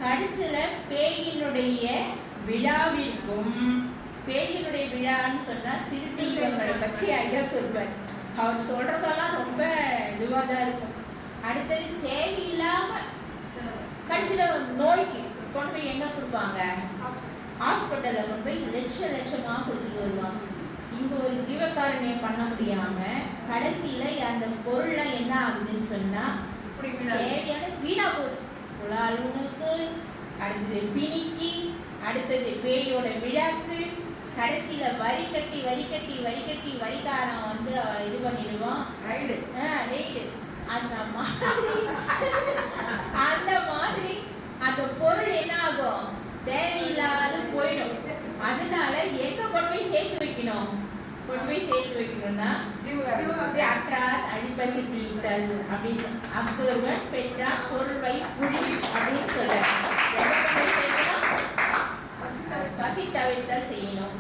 கடைசியில பேயினுடைய விழாவிற்கும் பேயினுடைய விழான்னு சொன்னா சிறுசெய்வங்களை பற்றி ஐயா சொல்வார். அவர் சொல்றதெல்லாம் ரொம்ப இதுவாக தான் இருக்கும். அடுத்தது தேவையில்லாம கடைசியில நோய்க்கு கொண்டு போய் எங்க கொடுப்பாங்க, ஹாஸ்பிட்டல்ல கொண்டு போய் லட்சமா கொடுத்துட்டு வருவாங்க. இங்க ஒரு ஜீவகாரணியம் பண்ண முடியாம கடைசியில அந்த பொருள்லாம் என்ன ஆகுதுன்னு சொன்னா தேவையான வீணா போகுது. புலால் உணவுக்கு, அடுத்தது பிணிக்கு, அடுத்தது பேயோட விழாக்கு, கடைசியில வரி கட்டி வரிகாரம் வந்து இது பண்ணிடுவோம். அந்த மாதிரி அந்த பொருள் என்ன ஆகும், தேவையில்லாத போயிடும். அதனால எங்க கொண்டு போய் சேர்த்து வைக்கணும், கொண்டு போய் சேர்த்து வைக்கணும்னா அற்றார் அழிப்பசி சீத்தல் அப்படின்னு அப்பொருவன் பெற்றார் பொருள்வை புழி அப்படின்னு சொல்றாரு. பசி தவிர்த்தல் செய்யணும்.